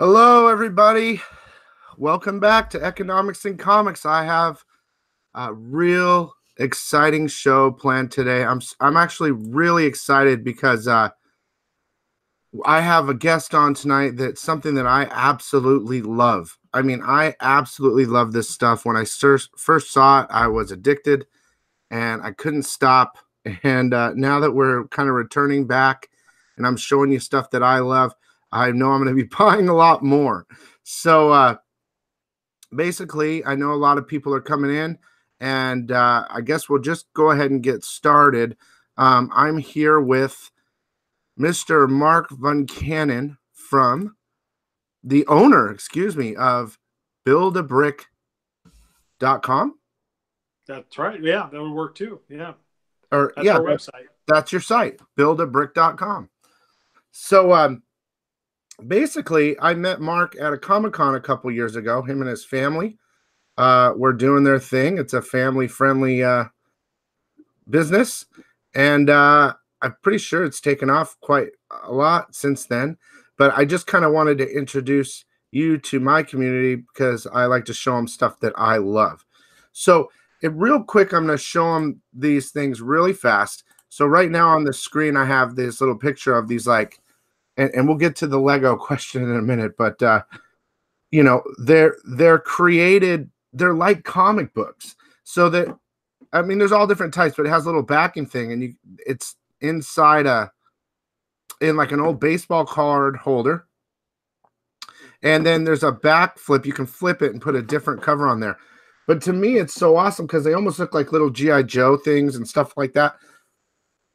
Hello, everybody. Welcome back to Economics and Comics. I have a real exciting show planned today. I'm actually really excited because I have a guest on tonight that's something that I absolutely love. I mean, I absolutely love this stuff. When I first saw it, I was addicted and I couldn't stop. And now that we're kind of returning back and I'm showing you stuff that I love, I know I'm going to be buying a lot more. So basically, I know a lot of people are coming in, and I guess we'll just go ahead and get started. I'm here with Mr. Mark Van Cannon from the owner, excuse me, of buildabrick.com. That's right. Yeah, that would work too. Yeah. Or That's yeah, our website. that's your site, buildabrick.com. So basically, I met Mark at a Comic-Con a couple years ago. Him and his family were doing their thing. It's a family-friendly business, and I'm pretty sure it's taken off quite a lot since then. But I just kind of wanted to introduce you to my community because I like to show them stuff that I love. So, real quick, I'm going to show them these things really fast. So right now on the screen, I have this little picture of these and we'll get to the Lego question in a minute, but they're created, they're like comic books. So that, I mean, there's all different types, but it has a little backing thing, and it's inside in like an old baseball card holder. And then there's a back flip. You can flip it and put a different cover on there. But to me, it's so awesome because they almost look like little G.I. Joe things and stuff like that.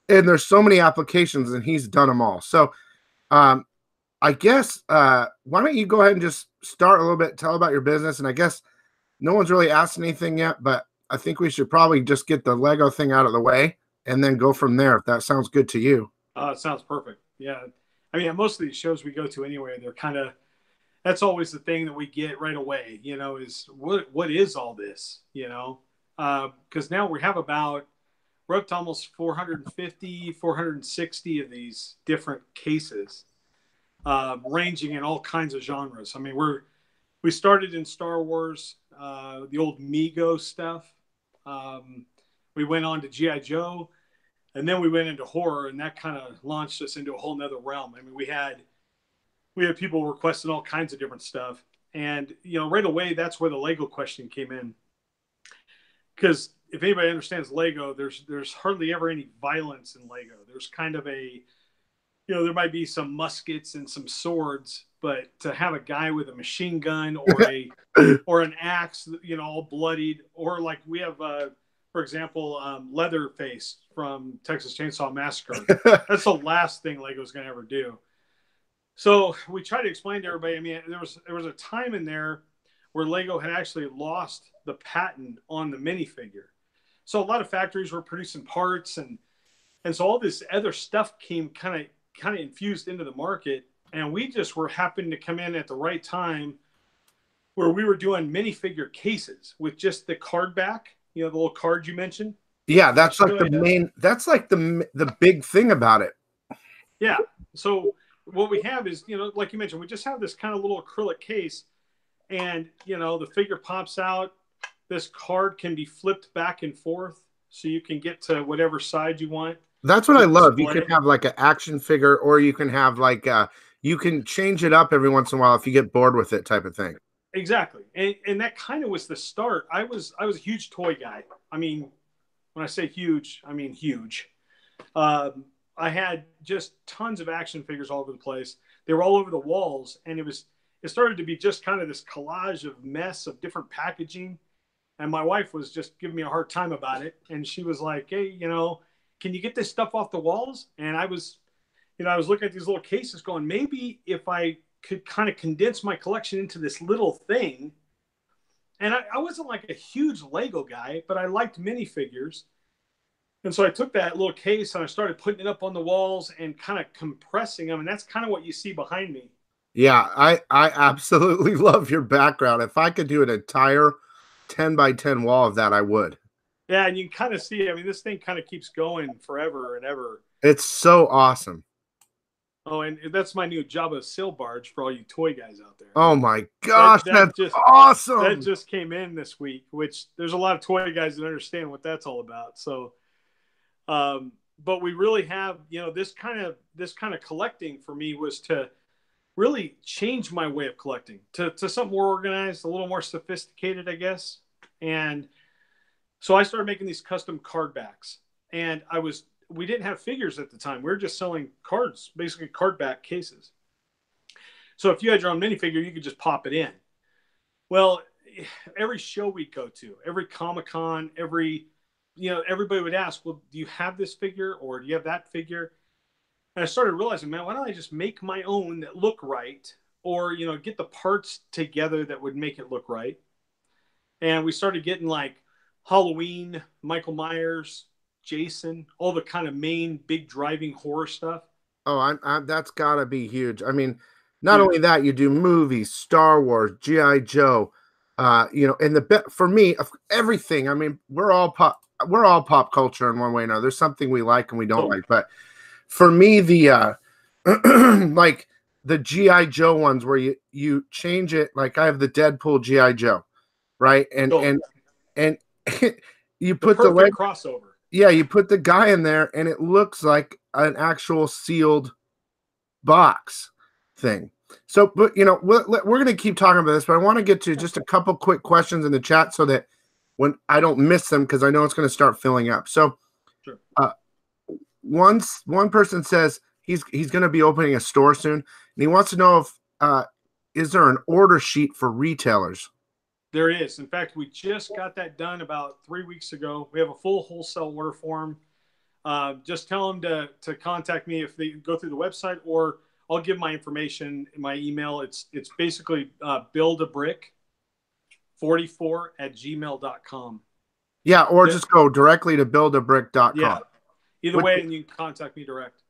And there's so many applications, and he's done them all. So I guess why don't you go ahead and just start a little bit, tell about your business. And I guess no one's really asked anything yet, but I think we should probably just get the Lego thing out of the way and then go from there, if that sounds good to you. It sounds perfect. Yeah. I mean, most of these shows we go to anyway, they're kind of, that's always the thing that we get right away, is what is all this, because now we're up to almost 450, 460 of these different cases, ranging in all kinds of genres. I mean, we started in Star Wars, the old Mego stuff. We went on to G.I. Joe, and then we went into horror, and that kind of launched us into a whole nother realm. I mean, we had people requesting all kinds of different stuff. And, right away, that's where the Lego question came in. Because if anybody understands Lego, there's hardly ever any violence in Lego. There's kind of there might be some muskets and some swords, but to have a guy with a machine gun or an axe, all bloodied, or like we have, for example, Leatherface from Texas Chainsaw Massacre. That's the last thing Lego's going to ever do. So we try to explain to everybody. I mean, there was a time in there where Lego had actually lost the patent on the minifigure. So a lot of factories were producing parts, and so all this other stuff came kind of infused into the market, and we just were happening to come in at the right time where we were doing minifigure cases with just the card back, the little card you mentioned. Yeah, that's like the big thing about it. Yeah. So what we have is, like you mentioned, we just have this kind of little acrylic case, and, the figure pops out. This card can be flipped back and forth so you can get to whatever side you want. That's what I love. You can have like an action figure, or you can have you can change it up every once in a while if you get bored with it, type of thing. Exactly. And that kind of was the start. I was a huge toy guy. I mean, when I say huge, I mean huge. I had just tons of action figures all over the place. They were all over the walls, and it started to be just kind of this collage of mess of different packaging. And my wife was just giving me a hard time about it. And she was like, hey, can you get this stuff off the walls? And I was looking at these little cases going, maybe if I could kind of condense my collection into this little thing. And I wasn't like a huge Lego guy, but I liked minifigures. And so I took that little case and I started putting it up on the walls and kind of compressing them. And that's kind of what you see behind me. Yeah, I absolutely love your background. If I could do an entire 10 by 10 wall of that, I would. Yeah, and you can kind of see, I mean, this thing kind of keeps going forever and ever. It's so awesome. Oh, and that's my new Jabba sail barge for all you toy guys out there. Oh my gosh, That that's that awesome. just came in this week, which there's a lot of toy guys that understand what that's all about. So, but we really have, this kind of collecting for me was to really change my way of collecting to something more organized, a little more sophisticated, I guess. And so I started making these custom card backs, and we didn't have figures at the time. We were just selling cards, basically card back cases. So if you had your own minifigure, you could just pop it in. Well, every show we go to, every Comic Con, everybody would ask, well, do you have this figure or do you have that figure? And I started realizing, man, why don't I just make my own that look right, or get the parts together that would make it look right. And we started getting like Halloween, Michael Myers, Jason, all the kind of main big driving horror stuff. Oh, that's gotta be huge. I mean, not only Huge. that, you do movies, Star Wars, GI Joe, and for me, everything. I mean, we're all pop culture in one way or another. There's something we like and we don't Totally. like, but for me, the like the GI Joe ones where you change it. Like I have the Deadpool GI Joe, right? Totally. And you The put the leg, perfect crossover. yeah, you put the guy in there, and it looks like an actual sealed box thing. So, but we're going to keep talking about this, but I want to get to just a couple quick questions in the chat so that when I don't miss them, because I know it's going to start filling up. So, Sure. one person says he's going to be opening a store soon, and he wants to know if is there an order sheet for retailers? There is. In fact, we just got that done about 3 weeks ago. We have a full wholesale order form. Just tell them to contact me if they go through the website, or I'll give my information in my email. It's basically buildabrick44@gmail.com. Yeah, or just go directly to buildabrick.com. Yeah. Either way, and you can contact me direct.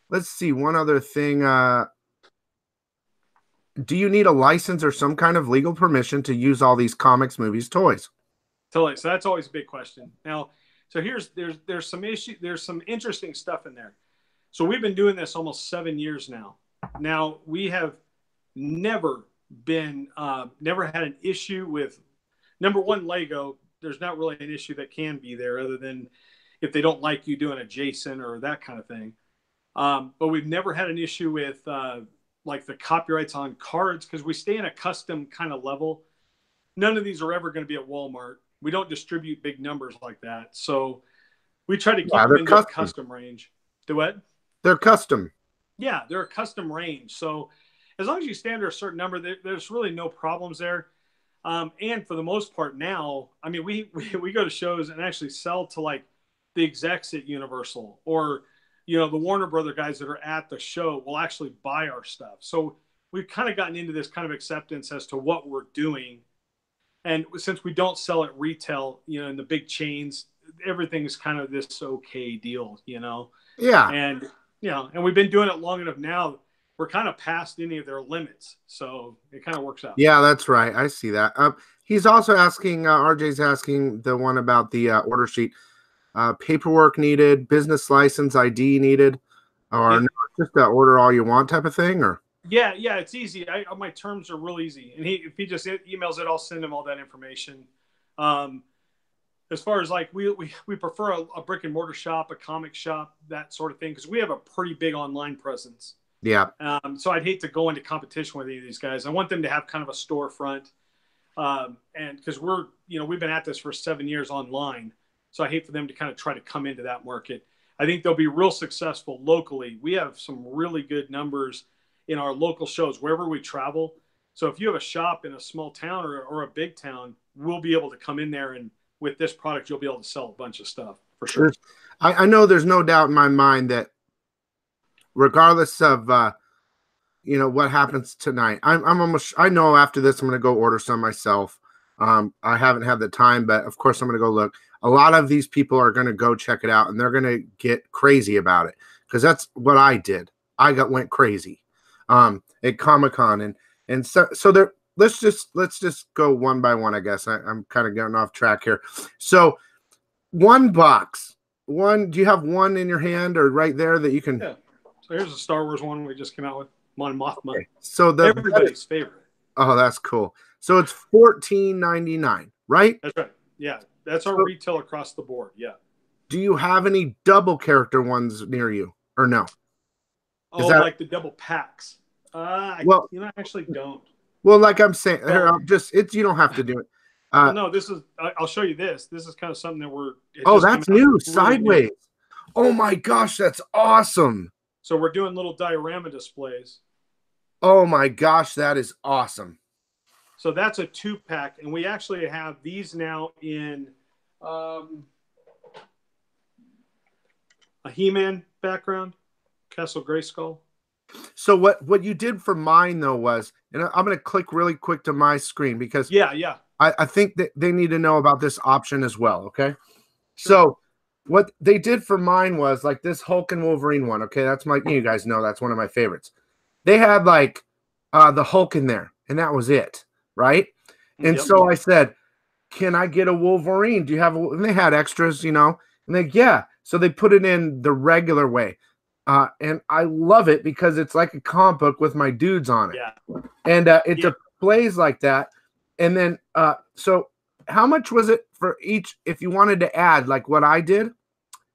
Let's see. One other thing. Do you need a license or some kind of legal permission to use all these comics, movies, toys? Totally. So that's always a big question. Now, so there's some there's some interesting stuff in there. So we've been doing this almost 7 years now. Now we have never had an issue with, number one, Lego. There's not really an issue that can be there, other than if they don't like you doing a Jason or that kind of thing. But we've never had an issue with like the copyrights on cards, because we stay in a custom kind of level. None of these are ever going to be at Walmart. We don't distribute big numbers like that. So we try to keep them in the custom range. Do what? They're custom. Yeah, they're a custom range. So as long as you stand under a certain number, there's really no problems there. And for the most part now, I mean, we go to shows and actually sell to like the execs at Universal, or the Warner Brother guys that are at the show will actually buy our stuff. So we've kind of gotten into this kind of acceptance as to what we're doing. And since we don't sell at retail, in the big chains, everything's kind of this okay deal, Yeah. And, and we've been doing it long enough now. We're kind of past any of their limits. So it kind of works out. Yeah, that's right. I see that. He's also asking, RJ's asking the one about the order sheet. Paperwork needed, business license, ID needed, or no, just order all you want type of thing, or? Yeah, it's easy. My terms are real easy, and if he just emails it, I'll send him all that information. As far as like we prefer a brick and mortar shop, a comic shop, that sort of thing, because we have a pretty big online presence. Yeah. So I'd hate to go into competition with any of these guys. I want them to have kind of a storefront, and because we've been at this for 7 years online. So I hate for them to kind of try to come into that market. I think they'll be real successful locally. We have some really good numbers in our local shows wherever we travel. So if you have a shop in a small town or a big town, we'll be able to come in there, and with this product, you'll be able to sell a bunch of stuff for sure. I know there's no doubt in my mind that regardless of what happens tonight, I know after this I'm going to go order some myself. I haven't had the time, but of course I'm going to go look. A lot of these people are going to go check it out, and they're going to get crazy about it, because that's what I did. I went crazy at Comic-Con, and so there. Let's just go one by one, I guess. I'm kind of getting off track here. So one box. Do you have one in your hand or right there that you can? Yeah. So Here's a Star Wars one we just came out with. Mon Mothma. Okay. So everybody's favorite. Oh, that's cool. So it's $14.99, right? That's right. Yeah, that's our retail across the board. Yeah. Do you have any double character ones near you, or no? Oh, like the double packs. Well, I actually don't. Well, like I'm saying, you don't have to do it. No, this is. I'll show you this. This is kind of something that we're. Oh, that's new. Sideways. New. Oh my gosh, that's awesome. So we're doing little diorama displays. Oh my gosh, that is awesome. So that's a 2-pack, and we actually have these now in a He-Man background, Castle Grayskull. So what you did for mine though was, and I'm going to click really quick to my screen because I think that they need to know about this option as well. Okay, sure. So what they did for mine was like this Hulk and Wolverine one. Okay, that's you guys know that's one of my favorites. They had like the Hulk in there, and that was it, right? And so I said, "Can I get a Wolverine? Do you have?" And they had extras, and yeah. So they put it in the regular way. And I love it because it's like a comic book with my dudes on it. Yeah. And it displays like that. And then, so how much was it for each, if you wanted to add like what I did?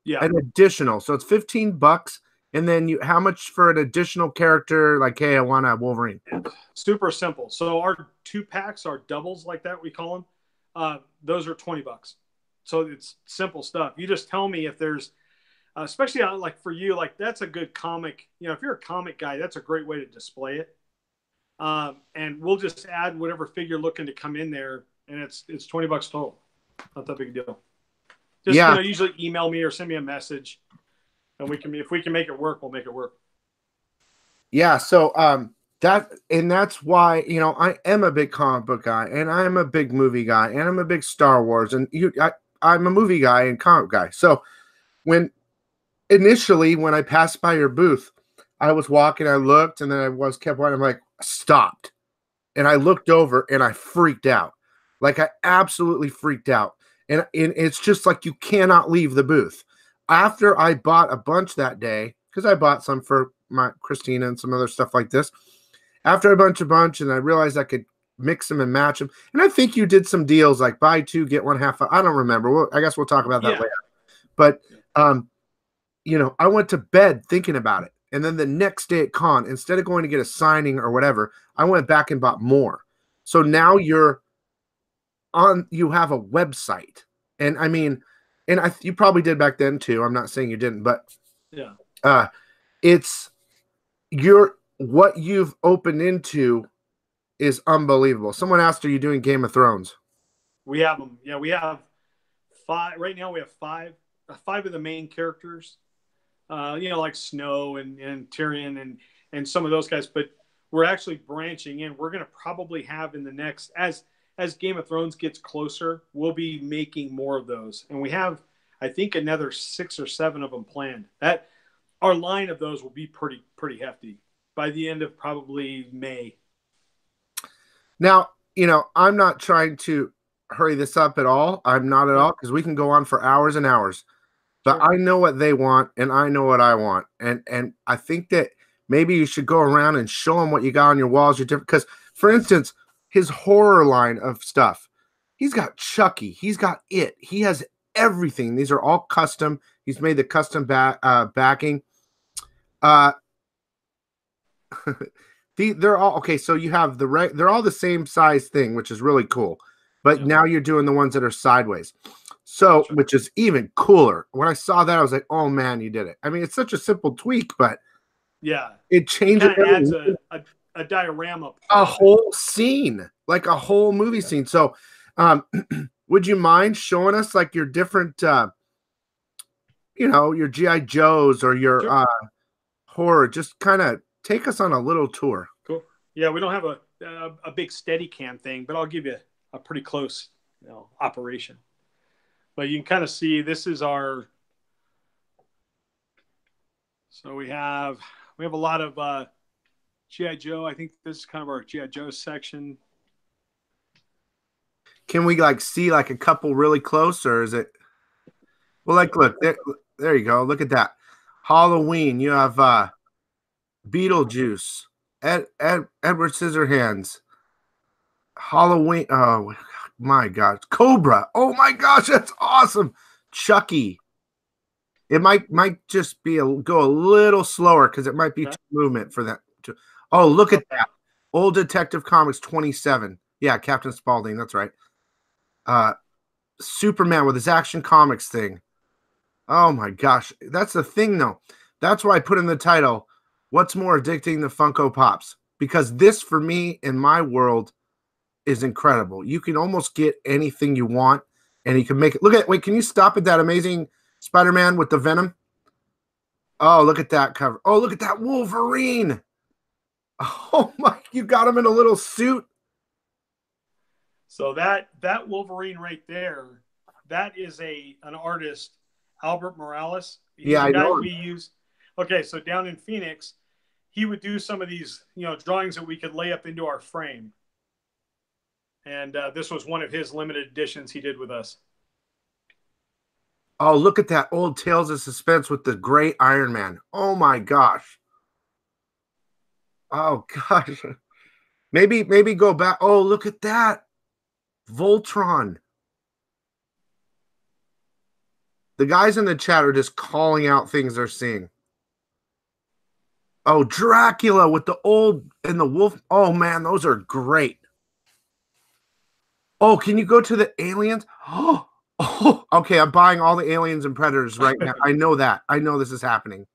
Yeah. An additional. So it's $15. And then how much for an additional character? Like, hey, I want a Wolverine. Super simple. So our 2-packs, our doubles like that, we call them. Those are $20. So it's simple stuff. You just tell me if there's, especially like for you, like that's a good comic. If you're a comic guy, that's a great way to display it. And we'll just add whatever figure looking to come in there, and it's $20 total. Not that big a deal. Just usually email me or send me a message, and if we can make it work, we'll make it work. Yeah. So that's why I am a big comic book guy, and I'm a big movie guy, and I'm a big Star Wars, and I'm a movie guy and comic guy. So initially, when I passed by your booth, I was walking, I looked, and then I kept walking. I'm like, stopped. And I looked over and I freaked out. Like I absolutely freaked out. And it's just like you cannot leave the booth. After I bought a bunch that day, because I bought some for my Christina and some other stuff like this. After I bought a bunch, and I realized I could mix them and match them. And I think you did some deals like buy 2, get 1 half. I don't remember. I guess we'll talk about that later. But I went to bed thinking about it. And then the next day at con, instead of going to get a signing or whatever, I went back and bought more. So now you have a website. And I mean, you probably did back then too. I'm not saying you didn't, but it's what you've opened into is unbelievable. Someone asked, are you doing Game of Thrones? We have them. Yeah, we have 5. Right now we have 5 of the main characters. Like Snow and Tyrion and some of those guys, but we're actually branching in. We're going to probably have in the next, as Game of Thrones gets closer, we'll be making more of those. And we have, I think, another 6 or 7 of them planned. That our line of those will be pretty hefty by the end of probably May. Now, I'm not trying to hurry this up at all. I'm not at all, because we can go on for hours and hours. But I know what they want, and I know what I want. And I think that maybe you should go around and show them what you got on your walls. You're different. Because, for instance, his horror line of stuff, he's got Chucky. He's got It. He has everything. These are all custom. He's made the custom backing. They're all okay. So you have they're all the same size thing, which is really cool. But now you're doing the ones that are sideways. So, which is even cooler. When I saw that, I was like, oh man, you did it. I mean, it's such a simple tweak, but it changes. It adds a diorama. A whole scene, like a whole movie scene. So, would you mind showing us like your different, your G.I. Joes or your horror? Just kind of take us on a little tour. Cool. Yeah, we don't have a big steady cam thing, but I'll give you a pretty close operation. But you can kind of see this is our. So we have a lot of G.I. Joe. I think this is kind of our G.I. Joe section. Can we see a couple really close, or is it? Well, look there you go. Look at that. Halloween. You have Beetlejuice, Edward Scissorhands, Halloween. Oh my gosh, Cobra. Oh my gosh, that's awesome. Chucky. It might just be go a little slower because it might be Okay. too movement for that. Oh, look at Okay. that. Old Detective Comics 27. Yeah, Captain Spaulding. That's right. Superman with his Action Comics thing. Oh my gosh. That's the thing, though. That's why I put in the title, What's More Addicting Than Funko Pops? Because this, for me, in my world, is incredible. You can almost get anything you want, and you can make it. Look at, wait, can you stop at that amazing Spider-Man with the Venom? Oh, look at that cover. Oh, look at that Wolverine. Oh my, you got him in a little suit. So that Wolverine right there, that is an artist, Albert Morales. He's Yeah, a I guy know him. we use. Okay, so down in Phoenix, he would do some of these, drawings that we could lay up into our frame. And this was one of his limited editions he did with us. Oh, look at that old Tales of Suspense with the gray Iron Man. Oh my gosh. Oh gosh. Maybe go back. Oh, look at that. Voltron. The guys in the chat are just calling out things they're seeing. Oh, Dracula with the old and the wolf. Oh man, those are great. Oh, can you go to the aliens? Oh, okay. I'm buying all the aliens and predators right now. I know that. I know this is happening.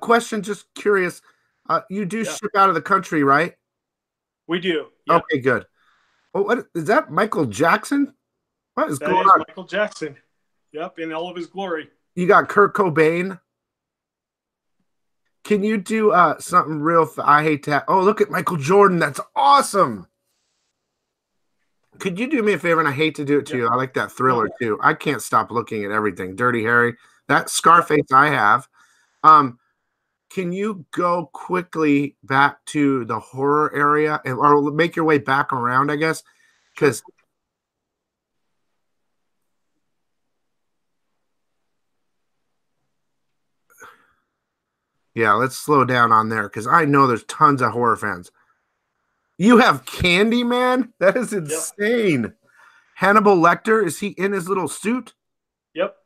Question, just curious. You do ship out of the country, right? We do. Yep. Okay, good. Oh, what is that? Michael Jackson? What is going on? Michael Jackson. Yep, in all of his glory. You got Kurt Cobain. Can you do something real? I hate to. Oh, look at Michael Jordan. That's awesome. Could you do me a favor? And I hate to do it to you. I like that Thriller too. I can't stop looking at everything. Dirty Harry. That Scarface I have. Can you go quickly back to the horror area or make your way back around, I guess? Because yeah, let's slow down on there because I know there's tons of horror fans. You have Candyman? That is insane. Yep. Hannibal Lecter, is he in his little suit? Yep.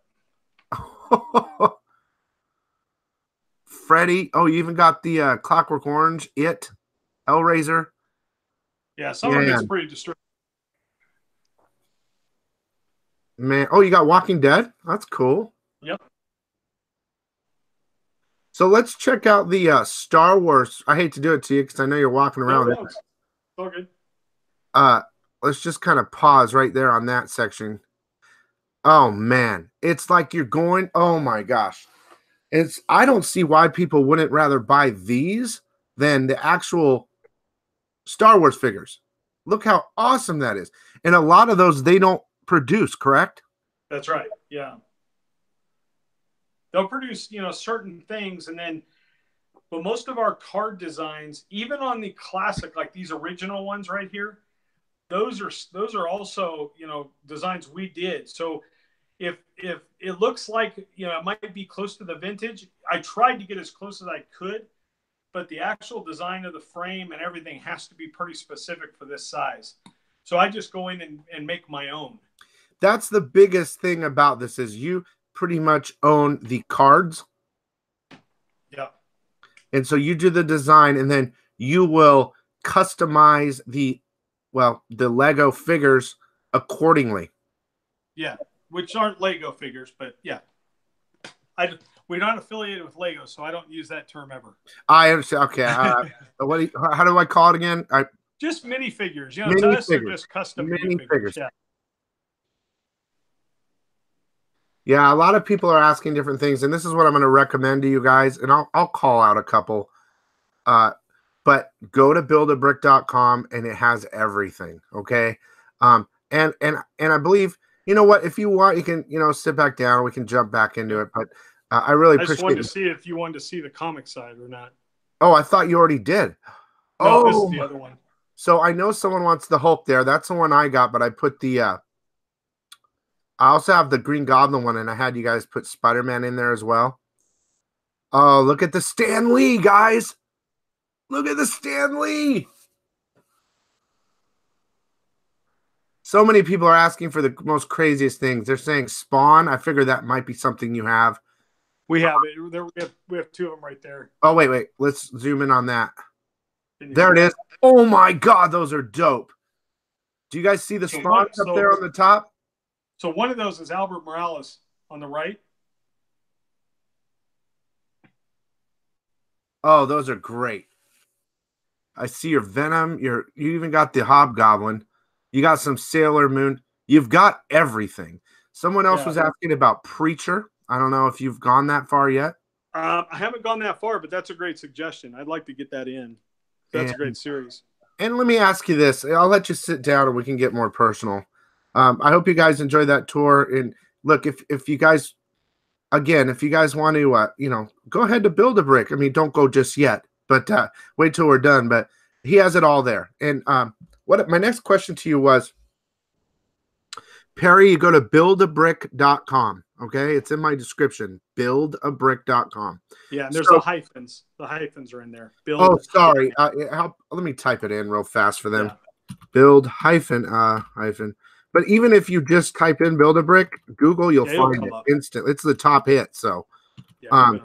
Freddy. Oh, you even got the Clockwork Orange, It, Hellraiser. Yeah, some of it's pretty disturbing. Man, oh, you got Walking Dead? That's cool. Yep. So let's check out the Star Wars. I hate to do it to you because I know you're walking around. No, it's all good. Let's just kind of pause right there on that section. Oh man, it's like you're going. Oh my gosh, I don't see why people wouldn't rather buy these than the actual Star Wars figures. Look how awesome that is, and a lot of those they don't produce. Correct? That's right. Yeah. They'll produce, certain things, and then, but most of our card designs, even on the classic, like these original ones right here, those are also, designs we did. So if it looks like, it might be close to the vintage, I tried to get as close as I could, but the actual design of the frame and everything has to be pretty specific for this size. So I just go in and make my own. That's the biggest thing about this is you pretty much own the cards. Yeah. And so you do the design and then you will customize the Lego figures accordingly. Yeah, which aren't Lego figures, but yeah. We're not affiliated with Lego, so I don't use that term ever. I understand. Okay. How do I call it again? Just minifigures. To us, they're just custom minifigures. Yeah. Yeah, a lot of people are asking different things, and this is what I'm going to recommend to you guys, and I'll call out a couple. But go to buildabrick.com, and it has everything, okay? And I believe, you know what, if you want, you can, sit back down, we can jump back into it, but I really appreciate it. I just wanted to see if you wanted to see the comic side or not. Oh, I thought you already did. No, this is the other one. So I know someone wants the Hulk there. That's the one I got, but I put the I also have the Green Goblin one, and I had you guys put Spider-Man in there as well. Oh, look at the Stan Lee, guys. Look at the Stan Lee. So many people are asking for the most craziest things. They're saying Spawn. I figure that might be something you have. We have it. There, we have two of them right there. Oh, wait. Let's zoom in on that. There it is. Oh, my God. Those are dope. Do you guys see the Spawns up there on the top? So one of those is Albert Morales on the right. Oh, those are great. I see your Venom. You even got the Hobgoblin. You got some Sailor Moon. You've got everything. Someone else was asking about Preacher. I don't know if you've gone that far yet. I haven't gone that far, but that's a great suggestion. I'd like to get that in. That's a great series. And let me ask you this. I'll let you sit down and we can get more personal. I hope you guys enjoy that tour. And look, if you guys, again, if you guys want to, go ahead to build a brick. I mean, don't go just yet, but wait till we're done. But he has it all there. And what my next question to you was, Perry, you go to buildabrick.com. Okay, it's in my description. Buildabrick.com. Yeah, and there's the hyphens. The hyphens are in there. Sorry. Let me type it in real fast for them. Yeah. Build hyphen. But even if you just type in Build a Brick, Google, you'll find it instant. It's the top hit. So, the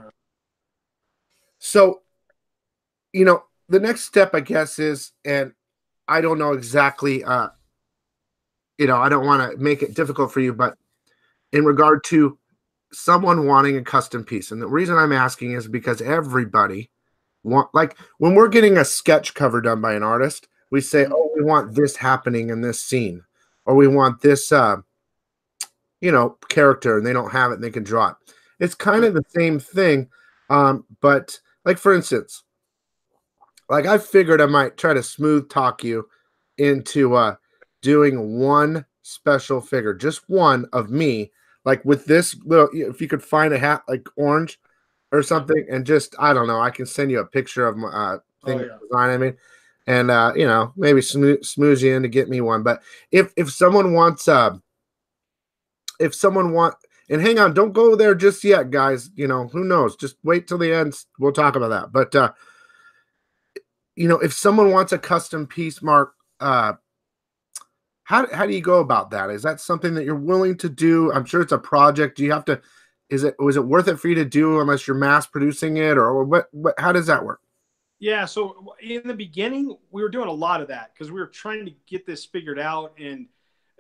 next step, I guess, is, and I don't know exactly. I don't want to make it difficult for you, but in regard to someone wanting a custom piece, and the reason I'm asking is because everybody like when we're getting a sketch cover done by an artist, we say, oh, we want this happening in this scene, or we want this character, and they don't have it and they can draw it. It's kind of the same thing, but like, for instance, like I figured I might try to smooth talk you into doing one special figure, just one of me, like with this little, if you could find a hat like orange or something, and just, I don't know, I can send you a picture of my design, I mean, and maybe smooth you in to get me one. But if someone wants and hang on, don't go there just yet, guys. Who knows? Just wait till the end. We'll talk about that. But if someone wants a custom piece, Mark, how do you go about that? Is that something that you're willing to do? I'm sure it's a project. Do you have to? Was it worth it for you to do unless you're mass producing it, or what? How does that work? Yeah, so in the beginning, we were doing a lot of that because we were trying to get this figured out, and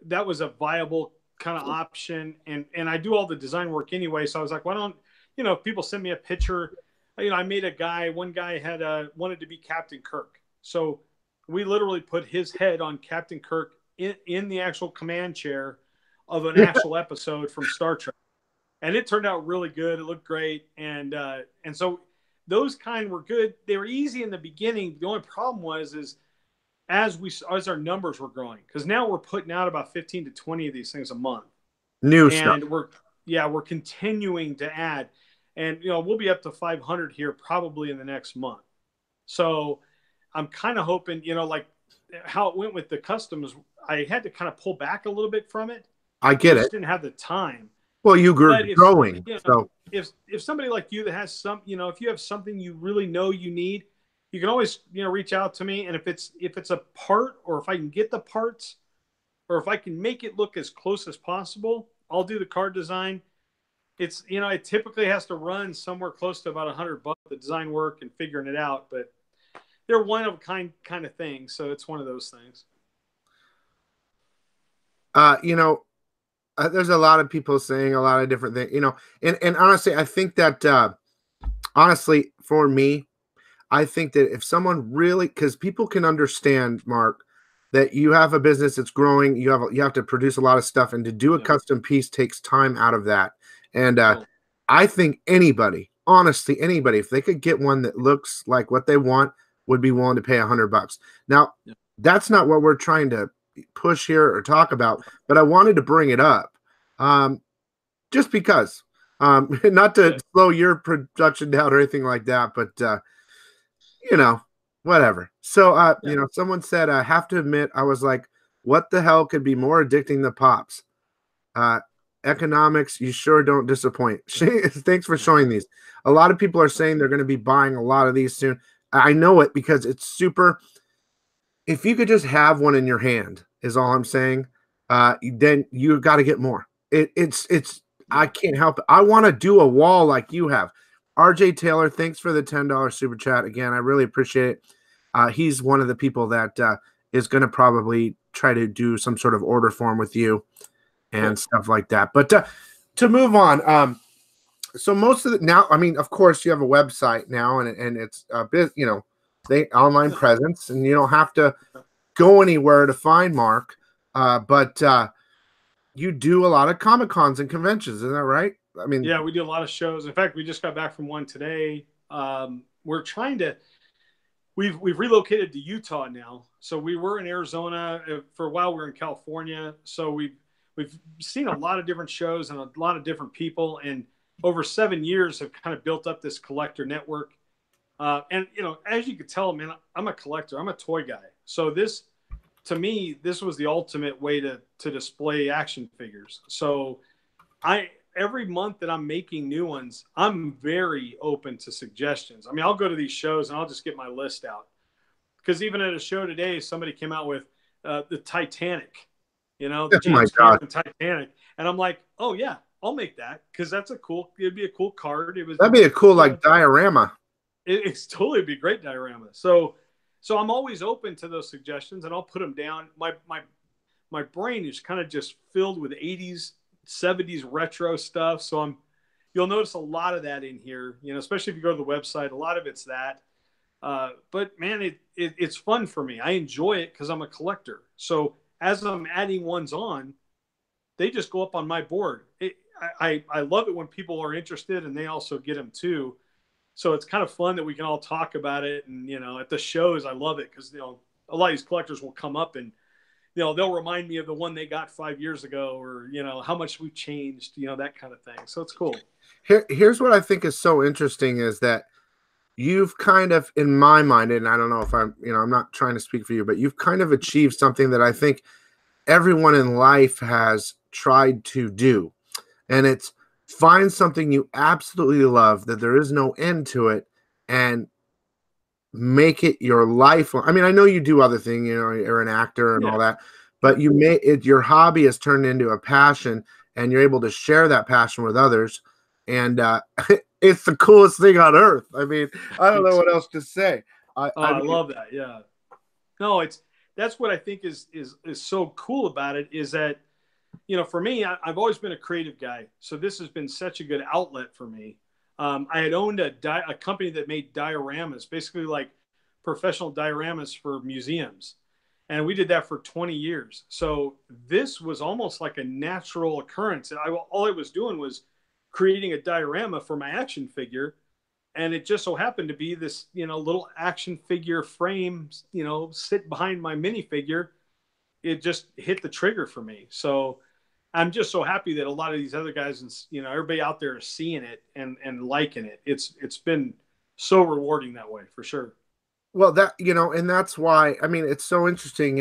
that was a viable kind of option. And I do all the design work anyway, so I was like, why don't if people send me a picture, I made a guy. One guy had wanted to be Captain Kirk, so we literally put his head on Captain Kirk in the actual command chair of an actual episode from Star Trek, and it turned out really good. It looked great, and so those kind were good. They were easy in the beginning. The only problem was as our numbers were growing, because now we're putting out about 15 to 20 of these things a month. Stuff. We're continuing to add, and we'll be up to 500 here probably in the next month. So I'm kind of hoping, like how it went with the customs, I had to kind of pull back a little bit from it. I get it. Just didn't have the time. Well, you grew growing. So if somebody like you that has some, if you have something you really know you need, you can always, reach out to me. And if it's a part, or if I can get the parts, or if I can make it look as close as possible, I'll do the card design. It's, it typically has to run somewhere close to about $100, the design work and figuring it out, but they're one of a kind of thing. So it's one of those things. There's a lot of people saying a lot of different things, and honestly, I think that, honestly, for me, I think that if someone really, because people can understand, Mark, that you have a business that's growing, you have to produce a lot of stuff, and to do a custom piece takes time out of that. And I think honestly, anybody, if they could get one that looks like what they want, would be willing to pay $100. Now, that's not what we're trying to push here or talk about, but I wanted to bring it up, just because, not to slow your production down or anything like that, but whatever. So someone said, I have to admit, I was like, what the hell could be more addicting than Pops? economics, you sure don't disappoint. Thanks for showing these. A lot of people are saying they're going to be buying a lot of these soon. I know it because it's super. If you could just have one in your hand, is all I'm saying. Then you got to get more. It's. I can't help it. I want to do a wall like you have. RJ Taylor, thanks for the $10 super chat again. I really appreciate it. He's one of the people that is going to probably try to do some sort of order form with you and stuff like that. But to move on, so most of the now, I mean, of course, you have a website now, and it's a bit, they online presence, and you don't have to go anywhere to find Mark. But you do a lot of Comic Cons and conventions, isn't that right? I mean, yeah, we do a lot of shows. In fact, we just got back from one today. We're trying to. We've relocated to Utah now. So we were in Arizona for a while. We were in California. So we've seen a lot of different shows and a lot of different people, and over 7 years have kind of built up this collector network. And as you could tell, man, I'm a collector. I'm a toy guy. So this, to me, this was the ultimate way to display action figures. So every month that I'm making new ones, I'm very open to suggestions. I mean, I'll go to these shows and I'll just get my list out. Because even at a show today, somebody came out with the Titanic, the James Cameron Titanic. And I'm like, oh, yeah, I'll make that because it'd be a cool card. That'd be a cool, diorama. It's totally be a great diorama. So I'm always open to those suggestions and I'll put them down. My brain is kind of just filled with 80s, 70s retro stuff. So you'll notice a lot of that in here, especially if you go to the website, a lot of it's that. But man, it's fun for me. I enjoy it because I'm a collector. So as I'm adding ones on, they just go up on my board. I love it when people are interested and they also get them too. So it's kind of fun that we can all talk about it. And, at the shows, I love it because, a lot of these collectors will come up and, they'll remind me of the one they got 5 years ago or, how much we've changed, that kind of thing. So it's cool. Here's what I think is so interesting is that you've kind of, in my mind, and I don't know if I'm not trying to speak for you, but you've kind of achieved something that I think everyone in life has tried to do. And it's find something you absolutely love, that there is no end to it, and make it your life. I mean, I know you do other things, you're an actor and all that, but you made it, your hobby has turned into a passion and you're able to share that passion with others. And it's the coolest thing on earth. I mean, I don't know what else to say. I love that. Yeah. No, that's what I think is so cool about it is that, for me, I've always been a creative guy. So this has been such a good outlet for me. I had owned a company that made dioramas, basically like professional dioramas for museums. And we did that for 20 years. So this was almost like a natural occurrence. All I was doing was creating a diorama for my action figure. And it just so happened to be this, little action figure frame, sit behind my minifigure. It just hit the trigger for me. So I'm just so happy that a lot of these other guys and, everybody out there is seeing it and liking it. It's been so rewarding that way for sure. Well, that, and that's why, I mean, it's so interesting,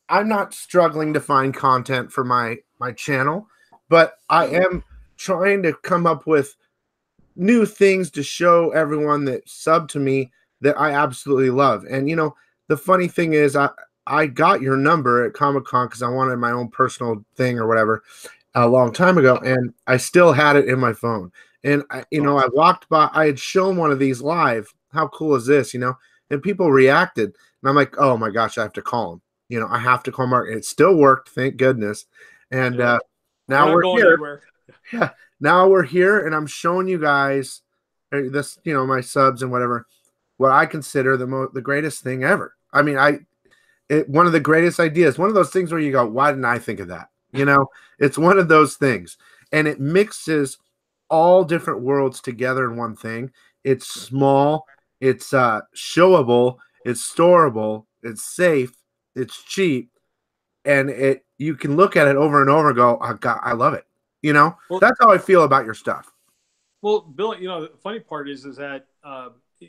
I'm not struggling to find content for my channel, but I am trying to come up with new things to show everyone that sub to me that I absolutely love. And, the funny thing is I got your number at Comic-Con because I wanted my own personal thing or whatever a long time ago, and I still had it in my phone. And, I walked by, I had shown one of these live. How cool is this, And people reacted. And I'm like, oh my gosh, I have to call him. I have to call Mark. And it still worked, thank goodness. And now we're here. Anywhere. Yeah. Now we're here, and I'm showing you guys this, my subs and whatever, what I consider the greatest thing ever. I mean, one of the greatest ideas, one of those things where you go, why didn't I think of that? It's one of those things, and it mixes all different worlds together in one thing. It's small, it's showable, it's storable, it's safe, it's cheap, and you can look at it over and over and go, oh, God, I love it. That's how I feel about your stuff. Well, Bill, the funny part is that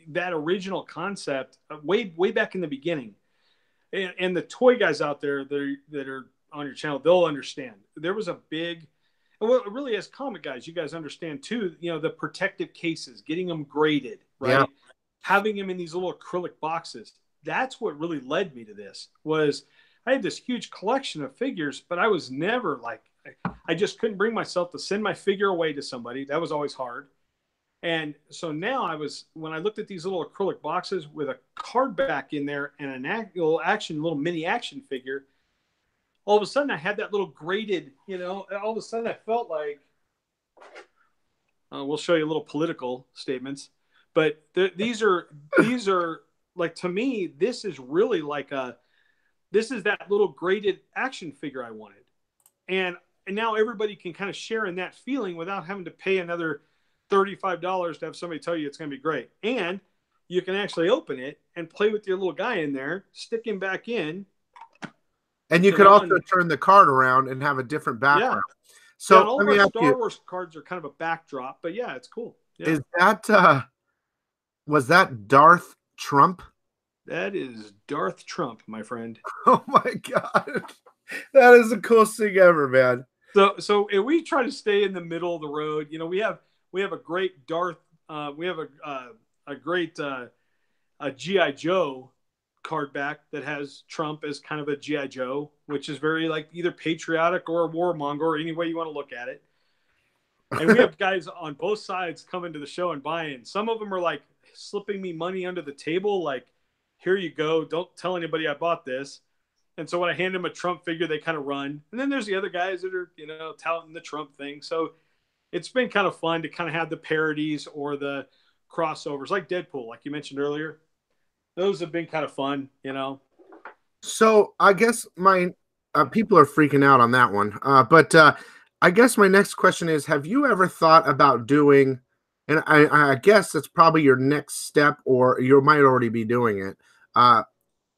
that original concept way back in the beginning, and the toy guys out there that are on your channel, they'll understand. There was a big, well, really, as comic guys, you guys understand too, the protective cases, getting them graded, Yeah. right? Having them in these little acrylic boxes. That's what really led me to this. Was I had this huge collection of figures, but I was never like, I just couldn't bring myself to send my figure away to somebody. That was always hard. And so now when I looked at these little acrylic boxes with a card back in there and little mini action figure, all of a sudden I had that little graded, all of a sudden I felt like, we'll show you little political statements, but these are like, to me, this is really like this is that little graded action figure I wanted. And now everybody can kind of share in that feeling without having to pay another $35 to have somebody tell you it's going to be great. And you can actually open it and play with your little guy in there, stick him back in. And you could also turn the card around and have a different background. Yeah. So all of our Star Wars cards are kind of a backdrop, but yeah, it's cool. Yeah. Is that was that Darth Trump? That is Darth Trump, my friend. Oh my God. That is the coolest thing ever, man. So if we try to stay in the middle of the road, we have a great Darth, we have a great a G.I. Joe card back that has Trump as kind of a G.I. Joe, which is very like either patriotic or a warmonger, or any way you want to look at it. And we have guys on both sides coming to the show and buying. Some of them are like slipping me money under the table, like, here you go, don't tell anybody I bought this. And so when I hand them a Trump figure, they kind of run. And then there's the other guys that are, touting the Trump thing. So it's been kind of fun to kind of have the parodies or the crossovers, like Deadpool, like you mentioned earlier. Those have been kind of fun, So I guess my people are freaking out on that one. But I guess my next question is, have you ever thought about doing, and I guess that's probably your next step, or you might already be doing it,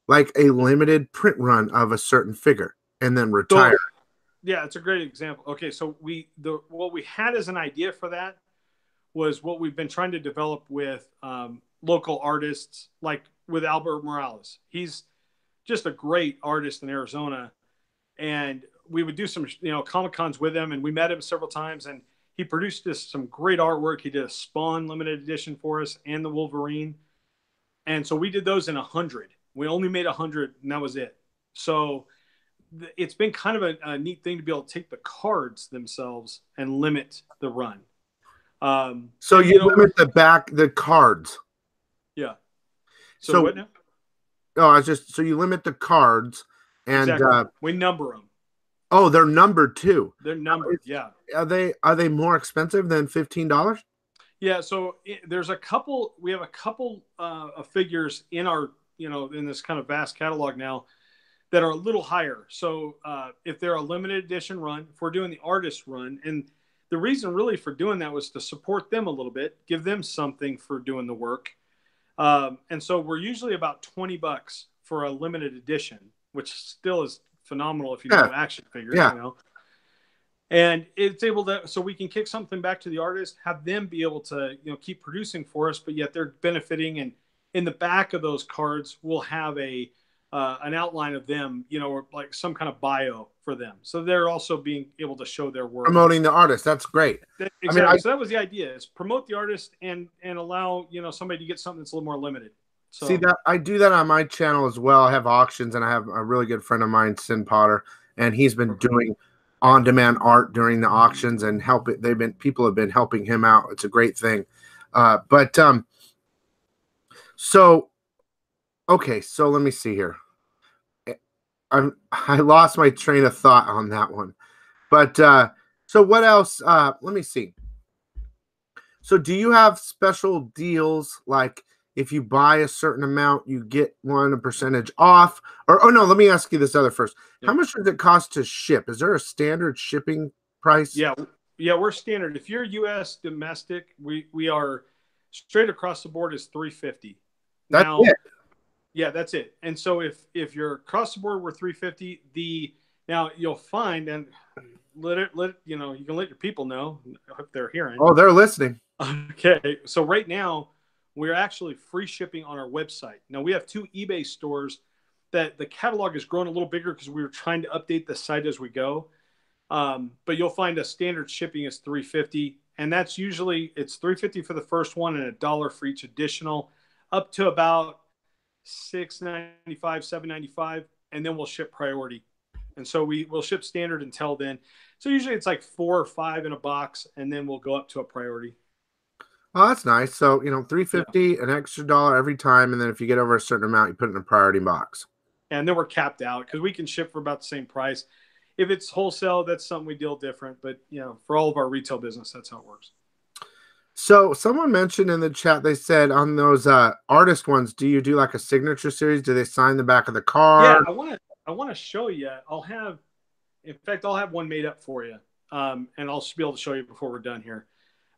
like a limited print run of a certain figure and then retire? So, yeah, it's a great example. Okay, so what we had as an idea for that was what we've been trying to develop with local artists, like with Albert Morales. He's just a great artist in Arizona, and we would do some Comic Cons with him, and we met him several times, and he produced some great artwork. He did a Spawn limited edition for us and the Wolverine, and so we did those in 100. We only made 100, and that was it. So it's been kind of a neat thing to be able to take the cards themselves and limit the run. So you limit the cards. Yeah. So what now? Oh, so you limit the cards, and exactly. We number them. Oh, they're numbered too. They're numbered. Yeah. Are they more expensive than $15? Yeah. So there's a couple. We have a couple of figures in our in this kind of vast catalog now that are a little higher. So if they're a limited edition run, if we're doing the artist run, and the reason really for doing that was to support them a little bit, give them something for doing the work. And so we're usually about $20 for a limited edition, which still is phenomenal if you know action figures, And it's able to, so we can kick something back to the artist, have them be able to, keep producing for us, but yet they're benefiting. And in the back of those cards, we'll have an outline of them, or like some kind of bio for them. So they're also being able to show their work. Promoting the artist. That's great. Exactly. So that was the idea, is promote the artist and allow, somebody to get something that's a little more limited. So, see, that I do that on my channel as well. I have auctions, and I have a really good friend of mine, Sin Potter, and he's been doing on-demand art during the auctions and people have been helping him out. It's a great thing. So let me see here. I lost my train of thought on that one. But so what else? Let me see. So do you have special deals, like if you buy a certain amount, you get a percentage off? Or, oh no, let me ask you this other first. How much does it cost to ship? Is there a standard shipping price? Yeah, we're standard. If you're U.S. domestic, we are straight across the board is $350. That's it. Yeah, that's it. And so if you're across the board, we're $350. Now you'll find, and you can let your people know if they're hearing. Oh, they're listening. Okay, so right now we're actually free shipping on our website. Now we have 2 eBay stores that the catalog has grown a little bigger because we were trying to update the site as we go. But you'll find a standard shipping is $350, and that's usually it's $350 for the first one and $1 for each additional, up to about $6.95, $7.95, and then we'll ship priority. And so we'll ship standard until then. So usually it's like 4 or 5 in a box, and then we'll go up to a priority. Oh, that's nice. So, Yeah. 350, an extra dollar every time, and then if you get over a certain amount, you put it in a priority box. And then we're capped out because we can ship for about the same price. If it's wholesale, that's something we deal different. But for all of our retail business, that's how it works. So, someone mentioned in the chat, they said on those artist ones, do you do like a signature series? Do they sign the back of the Yeah, card? I want to show you. In fact, I'll have one made up for you, and I'll be able to show you before we're done here.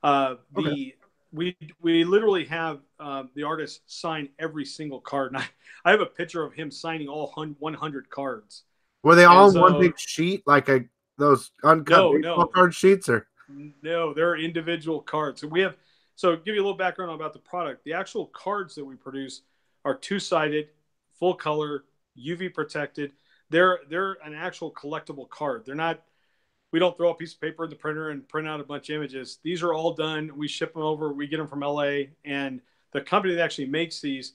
Okay. The we literally have the artist sign every single card, and I have a picture of him signing all 100 cards. Were they And all in one so, big sheet, like those uncut no, baseball no, card sheets, or? no, they're individual cards. So give you a little background about the product. The actual cards that we produce are two-sided, full color, UV protected. They're an actual collectible card. They're not. We don't throw a piece of paper in the printer and print out a bunch of images. These are all done. We ship them over. We get them from LA, and the company that actually makes these.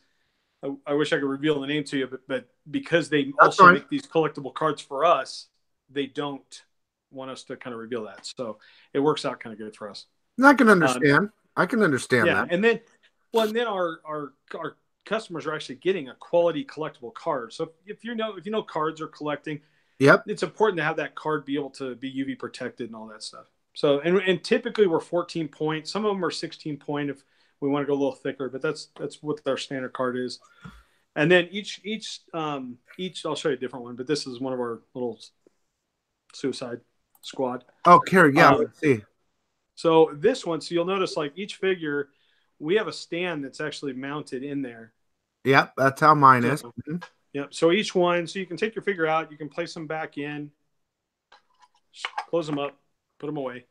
I wish I could reveal the name to you, but because they That's also fine. make these collectible cards for us, they don't want us to kind of reveal that. So it works out kind of good for us. I can Um, understand. I can understand yeah, that. and then our customers are actually getting a quality collectible card. So if you know cards are collecting, Yep. it's important to have that card be able to be UV protected and all that stuff. So and typically we're 14 point. Some of them are 16 point if we want to go a little thicker, but that's what our standard card is. And then each I'll show you a different one, but this is one of our little suicide squad. Oh, Carrie, yeah, Um, let's see. so this one, so you'll notice like each figure, we have a stand that's actually mounted in there. Yep, that's how mine is. So Mhm. yeah, so each one, so you can take your figure out, you can place them back in, close them up, put them away.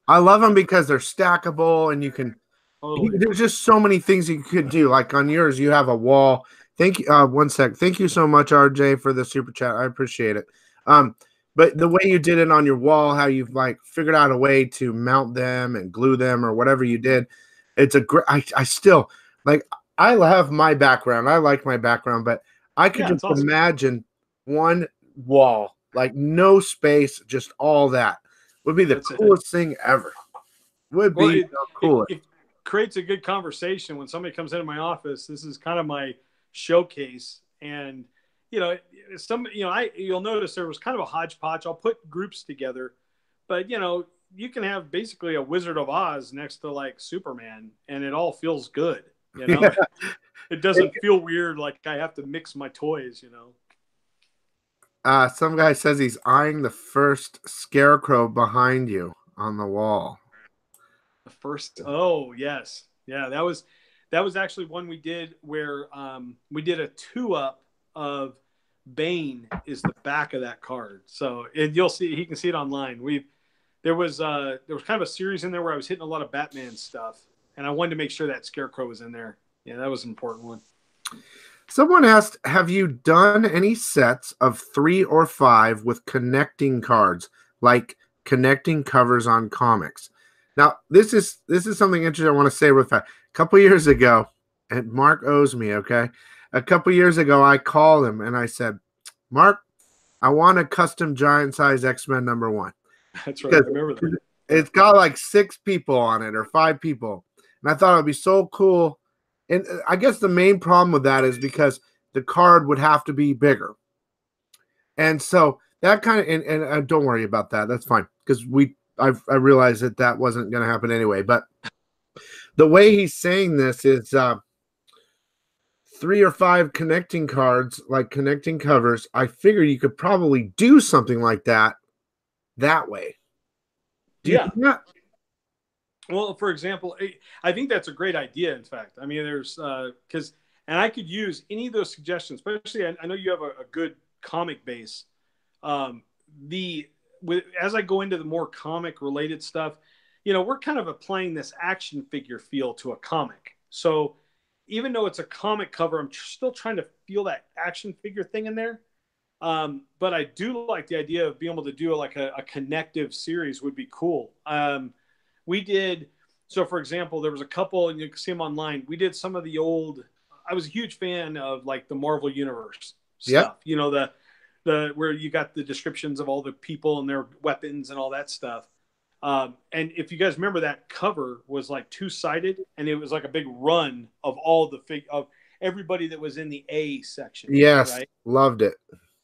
I love them because they're stackable and Totally. there's just so many things you could do. Like on yours, you have a wall. Thank you. One sec. Thank you so much, RJ, for the super chat. I appreciate it. But the way you did it on your wall, how you've like figured out a way to mount them and glue them or whatever you did, it's a great. I still like. I have my background. I like my background, but I could Yeah, just it's awesome. imagine one wall, like no space, just all that would be the That's it. coolest thing ever. Would Well, be it, the it coolest. it creates a good conversation when somebody comes into my office. This is kind of my showcase, and you'll notice there was kind of a hodgepodge. I'll put groups together, but you can have basically a Wizard of Oz next to like Superman, and it all feels good. Yeah. It doesn't feel weird like I have to mix my toys. Some guy says he's eyeing the first scarecrow behind you on the wall. The first, oh yes, yeah, that was actually one we did where we did a two up of Bane is the back of that card. So and you'll see he can see it online. There was kind of a series in there where I was hitting a lot of Batman stuff, and I wanted to make sure that Scarecrow was in there. Yeah, that was an important one. Someone asked, have you done any sets of 3 or 5 with connecting cards, like connecting covers on comics? Now, this is something interesting I want to say real fast. A couple years ago, and Mark owes me, okay? A couple years ago, I called him and I said, Mark, I want a custom giant size X-Men #1. That's right. I Because remember that. Yeah. it's got like 6 people on it or 5 people. And I thought it would be so cool. And I guess the main problem with that is because the card would have to be bigger. And so that kind of, and don't worry about that. That's fine. Because I realized that wasn't going to happen anyway. But the way he's saying this is 3 or 5 connecting cards, like connecting covers. I figure you could probably do something like that way. Do you Yeah. think that? Well, for example, I think that's a great idea. In fact, I mean, there's because, and I could use any of those suggestions. Especially, I know you have a good comic base. Um, as I go into the more comic related stuff, we're kind of applying this action figure feel to a comic. So even though it's a comic cover, I'm still trying to feel that action figure thing in there. But I do like the idea of being able to do like a connective series would be cool. We did, so for example, there was a couple, and you can see them online. We did some of the old, I was a huge fan of like the Marvel Universe Yep. stuff, you know, the where you got the descriptions of all the people and their weapons and all that stuff. And if you guys remember, that cover was like two-sided, and it was like a big run of all the of everybody that was in the A section, Yes. right? Loved it.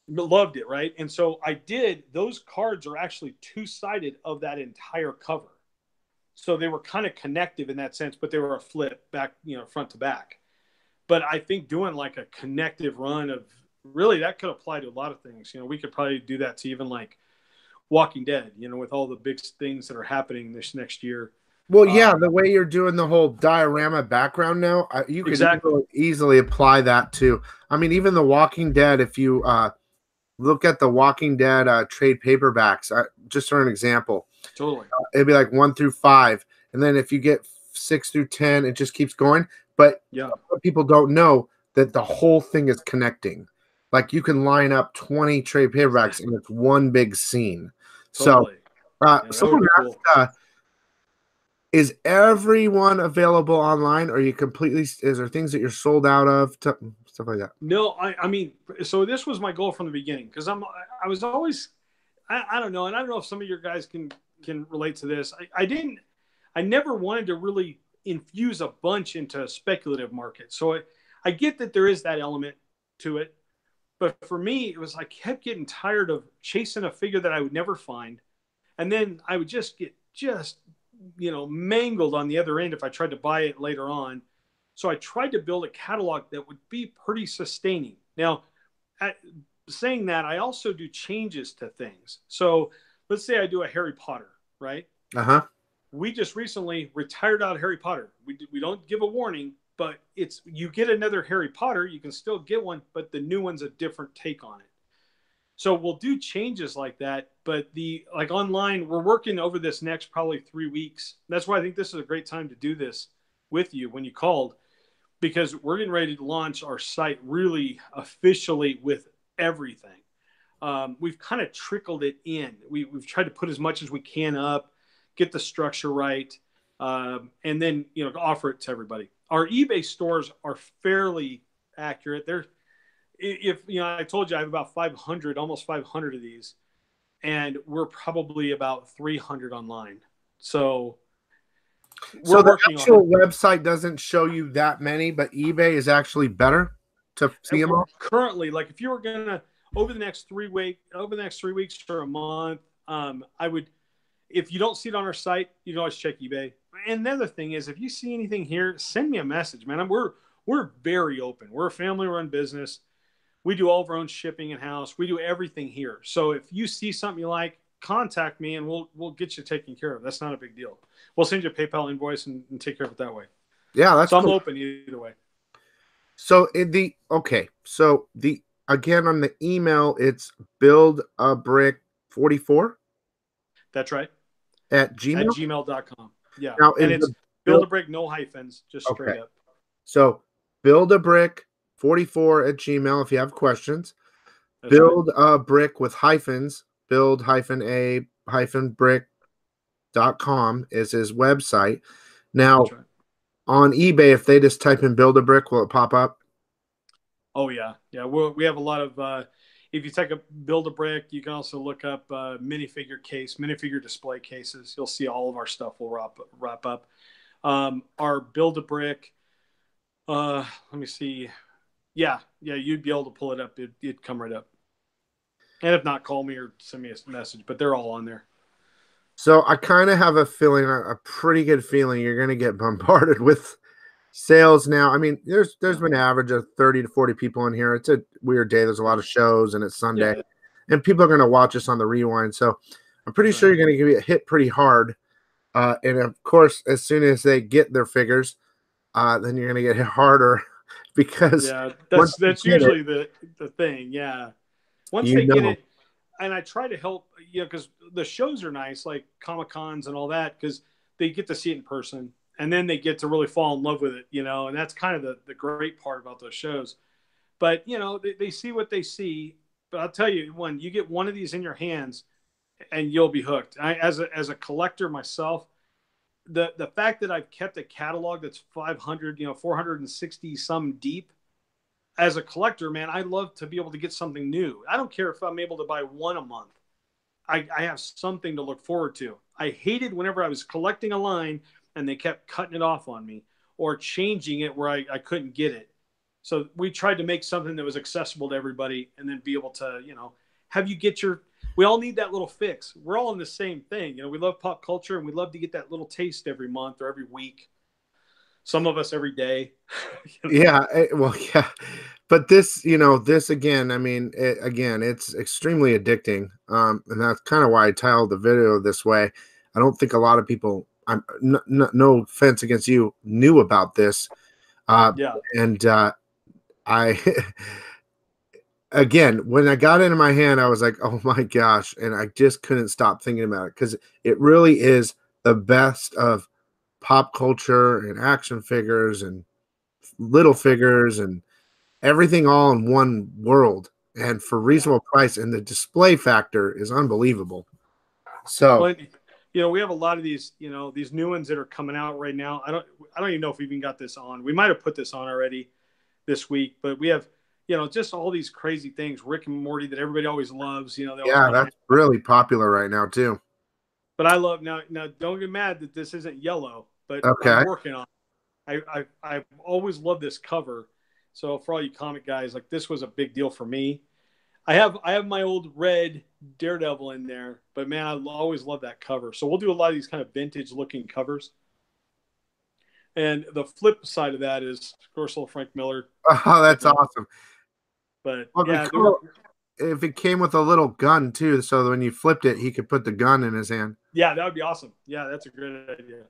Loved it, right? And so I did, those cards are actually two-sided of that entire cover. So they were kind of connective in that sense, but they were a flip back, you know, front to back. But I think doing like a connective run of, really, that could apply to a lot of things. You know, we could probably do that to even like Walking Dead, you know, with all the big things that are happening this next year. Well, yeah, Um, the way you're doing the whole diorama background now, you could exactly. easily apply that to, I mean, even The Walking Dead, if you look at the Walking Dead trade paperbacks, just for an example, Totally. it'd be like 1 through 5. And then if you get 6 through 10, it just keeps going. But Yeah. people don't know that the whole thing is connecting. Like you can line up 20 trade paperbacks and it's one big scene. So Totally. Yeah, that would someone be asked, cool. is everyone available online? Or are you completely, is there things that you're sold out of? Stuff like that. No, I mean, so this was my goal from the beginning, because I was always, I don't know, and I don't know if some of your guys can relate to this. I never wanted to really infuse a bunch into a speculative market. So I get that there is that element to it, but for me, it was I kept getting tired of chasing a figure that I would never find, and then I would just get you know, mangled on the other end if I tried to buy it later on. So I tried to build a catalog that would be pretty sustaining. Now, at, saying that, I also do changes to things. So let's say I do a Harry Potter, right? Uh-huh. We just recently retired out of Harry Potter. We don't give a warning, but it's, you get another Harry Potter, you can still get one, but the new one's a different take on it. So we'll do changes like that, but the like online, we're working over this next probably 3 weeks. That's why I think this is a great time to do this with you when you called, because we're getting ready to launch our site really officially with everything. We've kind of trickled it in. We've tried to put as much as we can up, get the structure right, and then, you know, offer it to everybody. Our eBay stores are fairly accurate. They're, if you know, I told you I have about 500, almost 500 of these, and we're probably about 300 online. So So we're the working on it. actual website doesn't show you that many, but eBay is actually better to see them We're all. currently, like, if you were gonna, over the next 3 weeks or a month, I would, if you don't see it on our site, you can always check eBay. And the other thing is, if you see anything here, send me a message, man. We're very open. We're a family run business. We do all of our own shipping in house. We do everything here. So if you see something you like, contact me and we'll get you taken care of. That's not a big deal. We'll send you a PayPal invoice and take care of it that way. Yeah, that's So I'm cool. open either way. So so the again on the email, it's build a brick 44 That's right. at At Gmail. gmail.com. Yeah. Now And is it's the build build a brick, no hyphens, just okay. straight up. So build a brick 44 at Gmail if you have questions. That's right. Build a brick with hyphens, build hyphen a hyphen brick.com is his website. Now That's right. on eBay, if they just type in build a brick, will it pop up? Oh yeah. Yeah. We have a lot of, if you take a build a brick, you can also look up minifigure display cases. You'll see all of our stuff will wrap up. Our build a brick, let me see. Yeah. Yeah. You'd be able to pull it up. It'd come right up. And if not, call me or send me a message, but they're all on there. So I kind of have a feeling, a pretty good feeling, you're going to get bombarded with sales now. I mean, there's Yeah. been an average of 30 to 40 people in here. It's a weird day. There's a lot of shows and it's Sunday, Yeah. and people are going to watch us on the rewind. So I'm pretty That's sure right. you're going to get hit pretty hard. And of course, as soon as they get their figures, then you're going to get hit harder because Yeah. once you That's get it, usually the thing. Yeah. Once you they get know. it, and I try to help, you know, because the shows are nice, like Comic Cons and all that, because they get to see it in person, and then they get to really fall in love with it, you know, and that's kind of the great part about those shows. But you know, they see what they see, but I'll tell you, when you get one of these in your hands, and you'll be hooked. As a collector myself, the fact that I've kept a catalog that's 500, 460 some deep. As a collector, man, I love to be able to get something new. I don't care if I'm able to buy one a month. I have something to look forward to. I hated whenever I was collecting a line and they kept cutting it off on me or changing it where I couldn't get it. So we tried to make something that was accessible to everybody and then be able to, have you get your, we all need that little fix. We're all in the same thing. We love pop culture and we love to get that little taste every month or every week. Some of us every day. Yeah. Well, yeah. But this, this again, I mean, it's extremely addicting. And that's kind of why I titled the video this way. I don't think a lot of people, no offense against you, knew about this. Yeah. And I, again, when I got it in my hand, I was like, oh my gosh. And I just couldn't stop thinking about it because it really is the best of pop culture and action figures and little figures and everything all in one world and for reasonable price. And the display factor is unbelievable. So, we have a lot of these, these new ones that are coming out right now. I don't even know if we even got this on. We might have put this on already this week, but we have, just all these crazy things, Rick and Morty that everybody always loves, yeah, that's really popular right now too. But I love now, don't get mad that this isn't yellow, but okay. I'm working on it. I've always loved this cover. So for all you comic guys, like this was a big deal for me. I have my old red Daredevil in there, but man, I always love that cover. So we'll do a lot of these kind of vintage looking covers. And the flip side of that is, of course, little Frank Miller. Oh, that's awesome. But well, yeah, cool if it came with a little gun too, so that when you flipped it, he could put the gun in his hand. Yeah, that would be awesome. Yeah, that's a great idea.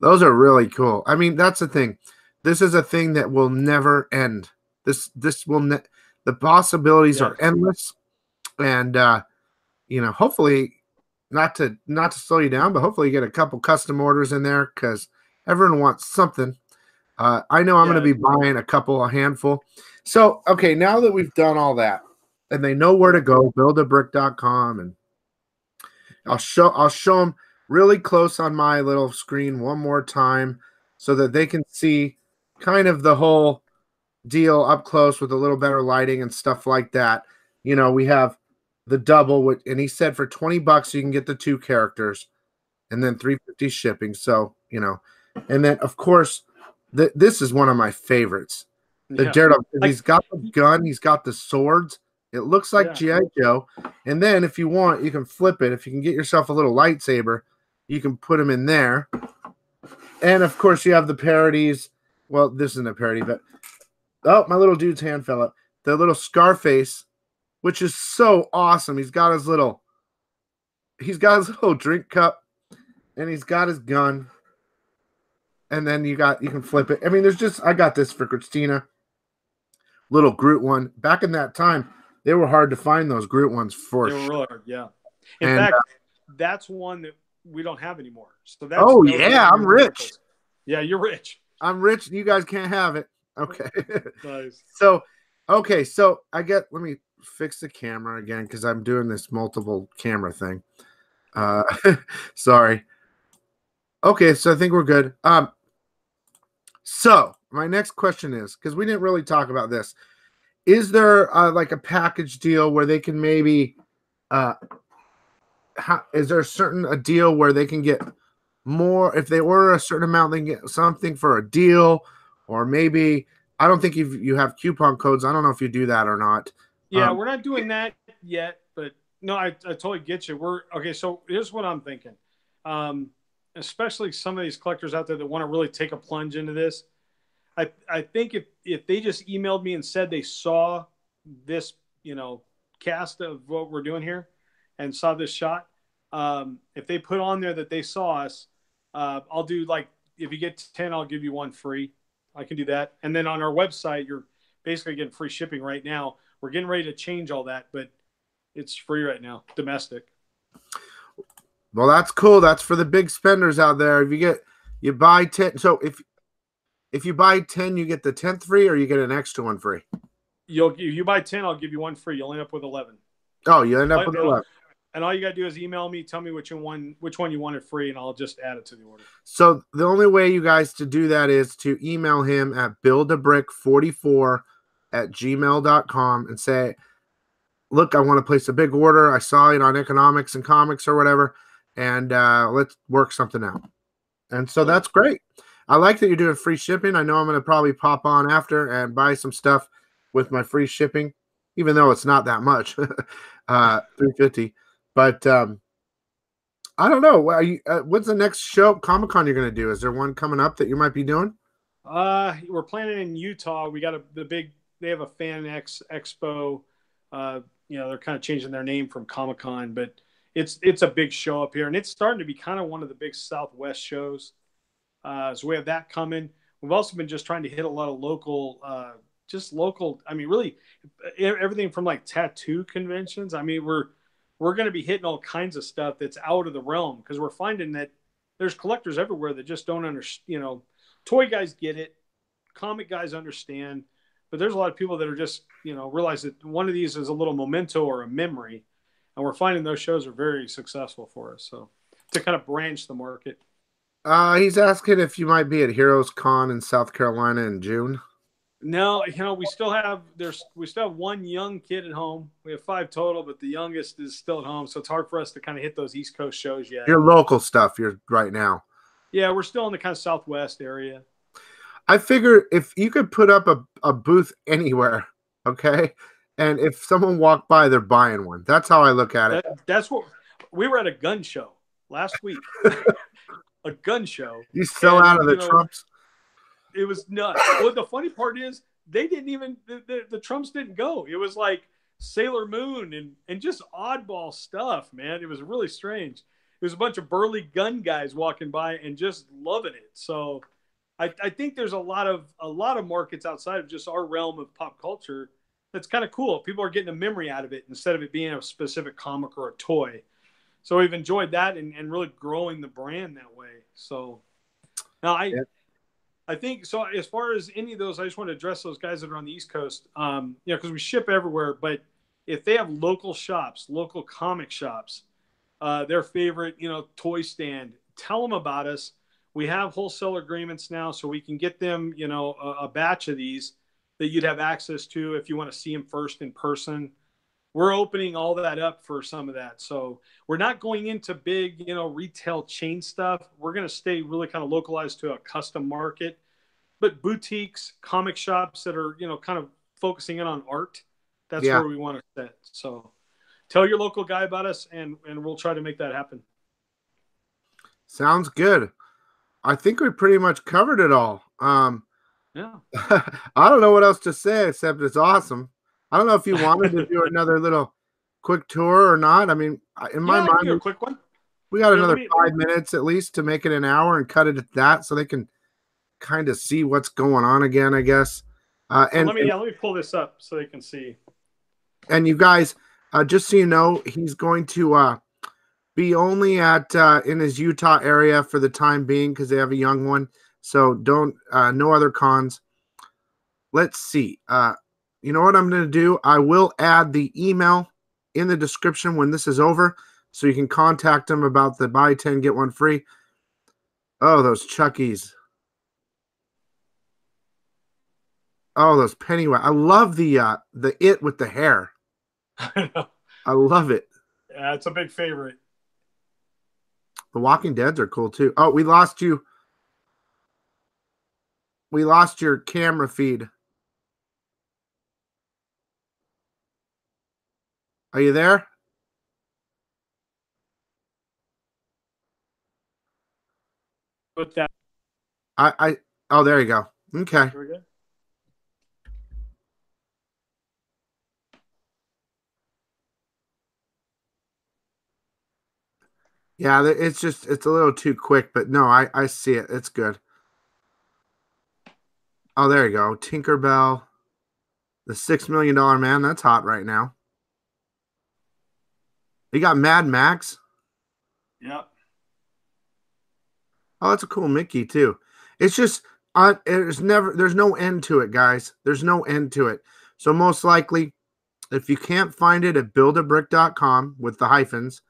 Those are really cool. I mean, that's the thing. This is a thing that will never end. This will the possibilities are endless, and hopefully not to slow you down, but hopefully you get a couple custom orders in there because everyone wants something. I know I'm going to be buying a handful. So, okay, now that we've done all that and they know where to go, buildabrick.com, and I'll show them really close on my little screen one more time so that they can see kind of the whole deal up close with a little better lighting and stuff like that. We have the double, and he said for $20 you can get the 2 characters and then $3.50 shipping. So, and then of course this is one of my favorites. The Daredevil. He's got the gun, he's got the swords. It looks like G.I. Joe. And then if you want, you can flip it. If you can get yourself a little lightsaber, you can put them in there. And of course you have the parodies. Well, this isn't a parody, but oh, my little dude's hand fell up. The little Scarface, which is so awesome. He's got his little drink cup, and he's got his gun. And then you can flip it. I mean, I got this for Christina. Little Groot one. Back in that time, they were hard to find, those Groot ones for sure. They were really hard, yeah. In fact, that's one that we don't have anymore. So that's I'm rich. Yeah, you're rich. I'm rich. You guys can't have it. Okay. Nice. So let me fix the camera again because I'm doing this multiple camera thing. Sorry. Okay, so I think we're good. So my next question is, because we didn't really talk about this, is there like a package deal where they can maybe is there a deal where they can get more if they order a certain amount, they can get something for a deal? Or maybe, I don't think you have coupon codes. I don't know if you do that or not. Yeah, we're not doing that yet, but no, I totally get you. Okay, so here's what I'm thinking. Especially some of these collectors out there that want to really take a plunge into this. I think if they just emailed me and said they saw this, cast of what we're doing here and saw this shot, if they put on there that they saw us, I'll do, like, if you get 10, I'll give you 1 free. I can do that. And then on our website, you're basically getting free shipping right now. We're getting ready to change all that, but it's free right now, domestic. Well, that's cool. That's for the big spenders out there. If you buy 10, so if you buy 10, you get the 10th free, or you get an extra one free? you buy 10, I'll give you one free. You'll end up with 11. Oh, you end up with And 11. all you got to do is email me, tell me which one you wanted free, and I'll just add it to the order. So the only way you guys to do that is to email him at buildabrick44@gmail.com and say, look, I want to place a big order. I saw it on Economics and Comics or whatever, and let's work something out. And so that's great. I like that you're doing free shipping. I know I'm going to probably pop on after and buy some stuff with my free shipping, even though it's not that much, $350. But I don't know. What's the next show Comic-Con you're going to do? Is there one coming up that you might be doing? We're planning in Utah. We got they have a Fan X Expo. They're kind of changing their name from Comic-Con, but it's a big show up here, and it's starting to be kind of one of the big Southwest shows. So we have that coming. We've also been just trying to hit a lot of local. I mean, really, everything from like tattoo conventions. I mean, we're going to be hitting all kinds of stuff that's out of the realm, because we're finding that there's collectors everywhere that just don't understand. Toy guys get it, comic guys understand, but there's a lot of people that are just, realize that one of these is a little memento or a memory, and we're finding those shows are very successful for us. So to kind of branch the market. He's asking if you might be at Heroes Con in South Carolina in June. No, we still have one young kid at home. We have 5 total, but the youngest is still at home, so it's hard for us to kind of hit those East Coast shows yet. Your local stuff, you're right now. Yeah, we're still in the kind of Southwest area. I figure if you could put up a booth anywhere, okay, and if someone walked by, they're buying one. That's how I look at it. That's what we were at a gun show last week. A gun show. You sell out of the Trumps. It was nuts. Well, the funny part is they didn't even the Trumps didn't go. It was like Sailor Moon and just oddball stuff, man. It was really strange. It was a bunch of burly gun guys walking by and just loving it. So I think there's a lot of markets outside of just our realm of pop culture that's kind of cool. People are getting a memory out of it instead of it being a specific comic or a toy. So we've enjoyed that and really growing the brand that way. So now I think so. As far as any of those, I just want to address those guys that are on the East Coast. Because we ship everywhere, but if they have local shops, local comic shops, their favorite, toy stand, tell them about us. We have wholesale agreements now, so we can get them, a batch of these that you'd have access to if you want to see them first in person. We're opening all that up for some of that. So we're not going into big, retail chain stuff. We're going to stay really kind of localized to a custom market, but boutiques, comic shops that are, kind of focusing in on art. That's where we want to set. So tell your local guy about us and we'll try to make that happen. Sounds good. I think we pretty much covered it all. Yeah. I don't know what else to say except it's awesome. I don't know if you wanted to do another little quick tour or not. I mean, in my mind, a quick one. We got another 5 minutes at least to make it an hour and cut it at that, so they can kind of see what's going on again, I guess. Let me pull this up so they can see. And you guys, just so you know, he's going to be only at in his Utah area for the time being because they have a young one. So don't no other cons. Let's see. You know what I'm going to do? I will add the email in the description when this is over, so you can contact him about the buy 10 get 1 free. Oh, those Chuckies. Oh, those Pennywise. I love the it with the hair. I love it. Yeah, it's a big favorite. The Walking Deads are cool too. Oh, we lost you. We lost your camera feed. Are you there? Put that. Oh, there you go. Okay. Here we go. Yeah, it's a little too quick, but no, I see it. It's good. Oh, there you go. Tinkerbell. The $6 million man. That's hot right now. You got Mad Max. Yep. Oh, that's a cool Mickey too. It's just there's no end to it, guys. There's no end to it. So most likely, if you can't find it at buildabrick.com with the hyphens,